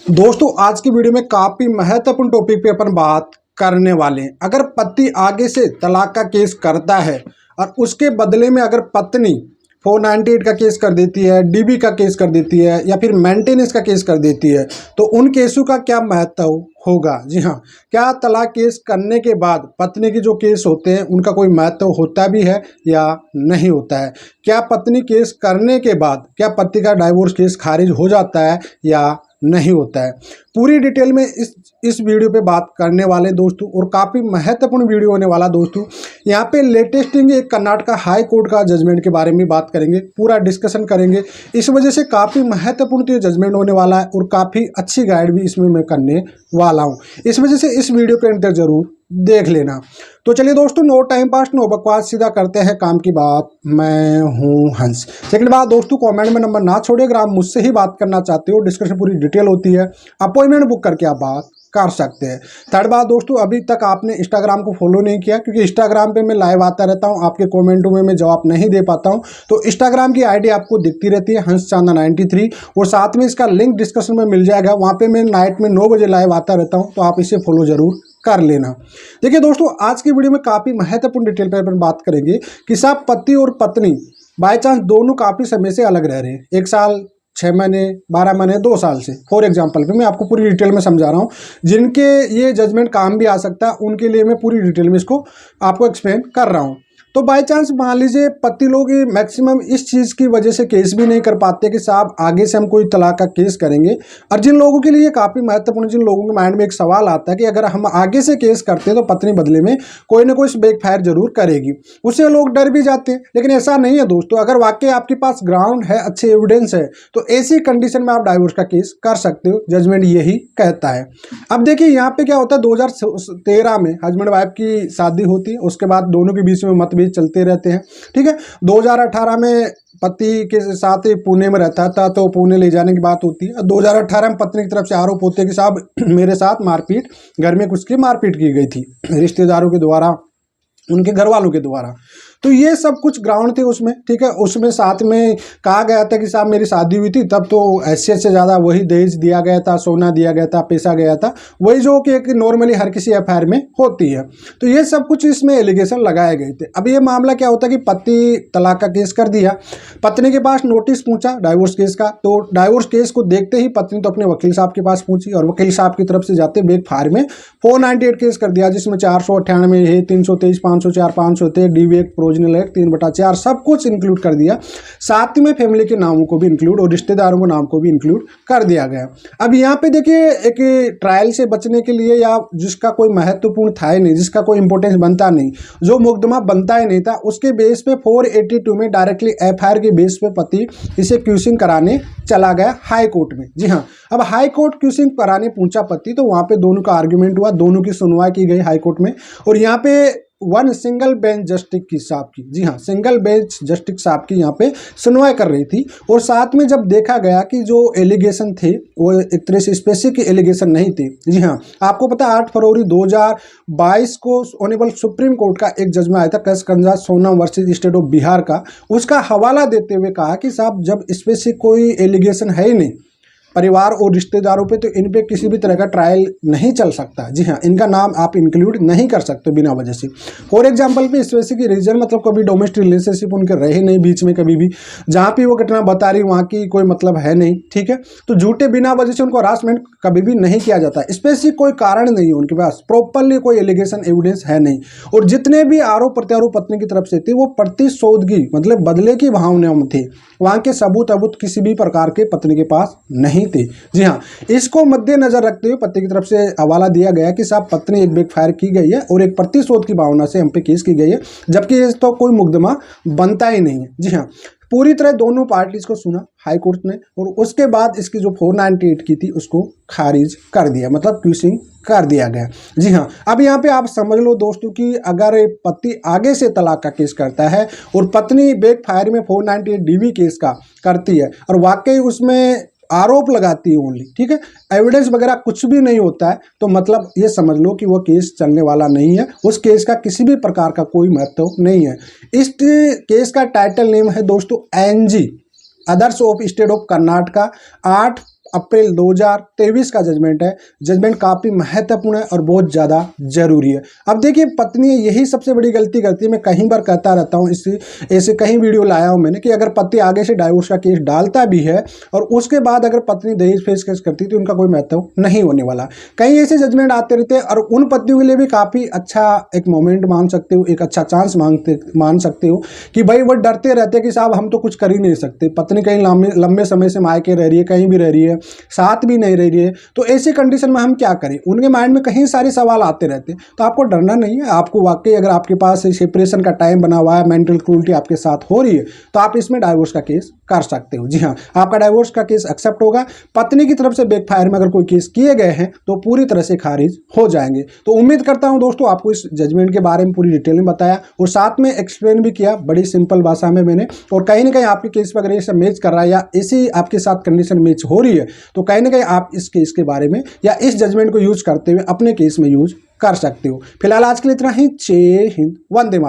दोस्तों आज की वीडियो में काफी महत्वपूर्ण टॉपिक पे अपन बात करने वाले हैं। अगर पति आगे से तलाक का केस करता है और उसके बदले में अगर पत्नी 498 का केस कर देती है, डीबी का केस कर देती है या फिर मेंटेनेंस का केस कर देती है, तो उन केसों का क्या महत्व होगा। जी हाँ, क्या तलाक केस करने के बाद पत्नी के जो केस होते हैं उनका कोई महत्व होता भी है या नहीं होता है। क्या पत्नी केस करने के बाद क्या पति का डाइवोर्स केस खारिज हो जाता है या नहीं होता है। पूरी डिटेल में इस वीडियो पे बात करने वाले दोस्तों, और काफ़ी महत्वपूर्ण वीडियो होने वाला दोस्तों। यहाँ पे लेटेस्टिंग एक कर्नाटका हाई कोर्ट का जजमेंट के बारे में बात करेंगे, पूरा डिस्कशन करेंगे। इस वजह से काफ़ी महत्वपूर्ण तो ये जजमेंट होने वाला है और काफ़ी अच्छी गाइड भी इसमें मैं करने वाला हूँ। इस वजह से इस वीडियो के अंदर जरूर देख लेना। तो चलिए दोस्तों, नो टाइम पास नो बकवास, सीधा करते हैं काम की बात। मैं हूं हंस। सेकंड बात दोस्तों, कमेंट में नंबर ना छोड़िए। अगर आप मुझसे ही बात करना चाहते हो, डिस्कशन पूरी डिटेल होती है, अपॉइंटमेंट बुक करके आप बात कर सकते हैं। थर्ड बात दोस्तों, अभी तक आपने इंस्टाग्राम को फॉलो नहीं किया, क्योंकि इंस्टाग्राम पे मैं लाइव आता रहता हूं, आपके कमेंटों में मैं जवाब नहीं दे पाता हूं। तो इंस्टाग्राम की आईडी आपको दिखती रहती है, हंस चांदा 93, और साथ में इसका लिंक डिस्क्रिप्शन में मिल जाएगा। वहां पे मैं नाइट में 9 बजे लाइव आता रहता हूं, तो आप इसे फॉलो जरूर कर लेना। देखिए दोस्तों, आज की वीडियो में काफी महत्वपूर्ण डिटेल पर अपन बात करेंगे कि साहब पति और पत्नी बाय चांस दोनों काफी समय से अलग रह रहे हैं, 1 साल 6 महीने 12 महीने 2 साल से। फॉर एग्जांपल पे मैं आपको पूरी डिटेल में समझा रहा हूँ, जिनके ये जजमेंट काम भी आ सकता है उनके लिए मैं पूरी डिटेल में इसको आपको एक्सप्लेन कर रहा हूँ। तो बाय चांस मान लीजिए पति लोग मैक्सिमम इस चीज़ की वजह से केस भी नहीं कर पाते कि साहब आगे से हम कोई तलाक का केस करेंगे। और जिन लोगों के लिए काफ़ी महत्वपूर्ण, जिन लोगों के माइंड में एक सवाल आता है कि अगर हम आगे से केस करते हैं तो पत्नी बदले में कोई ना कोई बैकफायर जरूर करेगी, उससे लोग डर भी जाते हैं। लेकिन ऐसा नहीं है दोस्तों, अगर वाकई आपके पास ग्राउंड है, अच्छे एविडेंस है, तो ऐसी कंडीशन में आप डाइवोर्स का केस कर सकते हो। जजमेंट यही कहता है। अब देखिए यहाँ पे क्या होता है, 2013 में हस्बैंड वाइफ की शादी होती है, उसके बाद दोनों के बीच में मतभेद चलते रहते हैं। ठीक है, 2018 में पति के साथ पुणे में रहता था, तो पुणे ले जाने की बात होती है। 2018 में पत्नी की तरफ से आरोप होते हैं कि साहब मेरे साथ मारपीट, घर में कुछ की मारपीट की गई थी रिश्तेदारों के द्वारा, उनके घर वालों के द्वारा। तो ये सब कुछ ग्राउंड थे उसमें। ठीक है, उसमें साथ में कहा गया था कि साहब मेरी शादी हुई थी तब तो हैसियत से ज़्यादा वही दहेज दिया गया था, सोना दिया गया था, पैसा गया था, वही जो कि एक नॉर्मली हर किसी एफआईआर में होती है। तो ये सब कुछ इसमें एलिगेशन लगाए गए थे। अब ये मामला क्या होता है कि पति तलाक का केस कर दिया, पत्नी के पास नोटिस पहुंचा डाइवोर्स केस का। तो डाइवोर्स केस को देखते ही पत्नी तो अपने वकील साहब के पास पहुंची, और वकील साहब की तरफ से जाते बैकफायर में 498 केस कर दिया, जिसमें 498 है, 323, 504, 503, डीवी एक्ट, प्रोविजनल एक्ट 3/4 सब कुछ इंक्लूड कर दिया। साथ में फैमिली के नामों को भी इंक्लूड और रिश्तेदारों के नाम को भी इंक्लूड कर दिया गया। अब यहाँ पे देखिए, एक ट्रायल से बचने के लिए, या जिसका कोई महत्वपूर्ण था ही नहीं, जिसका कोई इंपॉर्टेंस बनता नहीं, जो मुकदमा बनता ही नहीं था, उसके बेस पे 482 में डायरेक्टली एफआईआर के बेस पे पति इसे क्यूसिंग कराने चला गया हाई कोर्ट में। जी हाँ, अब हाई कोर्ट क्यूसिंग कराने पहुंचा पति, तो वहां पे दोनों का आर्ग्यूमेंट हुआ, दोनों की सुनवाई की गई हाई कोर्ट में। और यहाँ पे वन सिंगल बेंच जस्टिस की साहब की, जी हाँ, सिंगल बेंच जस्टिस साहब की यहाँ पे सुनवाई कर रही थी। और साथ में जब देखा गया कि जो एलिगेशन थे वो एक तरह से स्पेसिफिक एलिगेशन नहीं थे। जी हाँ, आपको पता है 8 फरवरी 2022 को ऑनरेबल सुप्रीम कोर्ट का एक जजमेंट आया था, कसकंजा Sonam versus state of Bihar का। उसका हवाला देते हुए कहा कि साहब जब स्पेसिफिक कोई एलिगेशन है ही नहीं परिवार और रिश्तेदारों पे, तो इन पे किसी भी तरह का ट्रायल नहीं चल सकता। जी हाँ, इनका नाम आप इंक्लूड नहीं कर सकते बिना वजह से। फॉर एग्जांपल पे स्पेसिफिक रीजन मतलब कभी डोमेस्टिक रिलेशनशिप उनके रहे नहीं बीच में कभी भी, जहाँ पे वो घटना बता रही वहाँ की कोई मतलब है नहीं। ठीक है, तो झूठे बिना वजह से उनको हरासमेंट कभी भी नहीं किया जाता। स्पेसिफिक कोई कारण नहीं है उनके पास, प्रॉपरली कोई एलिगेशन एविडेंस है नहीं। और जितने भी आरोप प्रत्यारोप पत्नी की तरफ से थे वो प्रतिशोधगी मतलब बदले की भावनाओं में थे। वहाँ के सबूत किसी भी प्रकार के पत्नी के पास नहीं थे। जी हाँ, इसको मद्देनजर रखते हुए पति की तरफ से हवाला दिया गया कि साहब पत्नी एक बैकफायर की गई है और एक प्रतिशोध की भावना से हम पे केस की गई है, जबकि इस तो कोई मुकदमा बनता ही नहीं है। जी हाँ, पूरी तरह दोनों पार्टीज को सुना हाई कोर्ट ने, और उसके बाद इसकी जो 498 की थी उसको खारिज कर दिया, मतलब क्यूसिंग कर दिया गया। जी हाँ, अब यहाँ पे आप समझ लो दोस्तों कि अगर पति आगे से तलाक का केस करता है और पत्नी बैकफायर में 498 डीवी केस का करती है और वाकई उसमें आरोप लगाती है ओनली, ठीक है, एविडेंस वगैरह कुछ भी नहीं होता है, तो मतलब ये समझ लो कि वो केस चलने वाला नहीं है, उस केस का किसी भी प्रकार का कोई महत्व नहीं है। इस केस का टाइटल नेम है दोस्तों N G, others of state of Karnataka 8 April 2023 का जजमेंट है। जजमेंट काफ़ी महत्वपूर्ण है और बहुत ज़्यादा जरूरी है। अब देखिए, पत्नी यही सबसे बड़ी गलती करती है। मैं कई बार कहता रहता हूँ, इससे ऐसे कई वीडियो लाया हूँ मैंने कि अगर पति आगे से डाइवोर्स का केस डालता भी है और उसके बाद अगर पत्नी दहेज फेस केस करती है तो उनका कोई महत्व नहीं होने वाला। कई ऐसे जजमेंट आते रहते हैं और उन पतियों के लिए भी काफ़ी अच्छा एक मोमेंट मान सकते हो, एक अच्छा चांस मान सकते हो कि भाई वो डरते रहते हैं कि साहब हम तो कुछ कर ही नहीं सकते, पत्नी कहीं लंबे समय से मायके रह रही है, कहीं भी रह रही है, साथ भी नहीं रह रही है, तो ऐसी कंडीशन में हम क्या करें। उनके माइंड में कहीं सारे सवाल आते रहते हैं। तो आपको डरना नहीं है। आपको वाकई अगर आपके पास सेपरेशन का टाइम बना हुआ है, मेंटल क्रूरटी आपके साथ हो रही है, तो आप इसमें डाइवोर्स का केस कर सकते हो। जी हाँ, आपका डाइवोर्स का केस एक्सेप्ट होगा। पत्नी की तरफ से बैकफायर में अगर कोई केस किए गए हैं तो पूरी तरह से खारिज हो जाएंगे। तो उम्मीद करता हूं दोस्तों आपको इस जजमेंट के बारे में पूरी डिटेल में बताया और साथ में एक्सप्लेन भी किया बड़ी सिंपल भाषा में मैंने। और कहीं ना कहीं आपके केस पर अगर ये सब मैच कर रहा है या इसी आपके साथ कंडीशन मैच हो रही है तो कहीं ना कहीं आप इस केस के बारे में या इस जजमेंट को यूज करते हुए अपने केस में यूज कर सकते हो। फिलहाल आज के लिए इतना ही। जय हिंद, वंदे मातरम।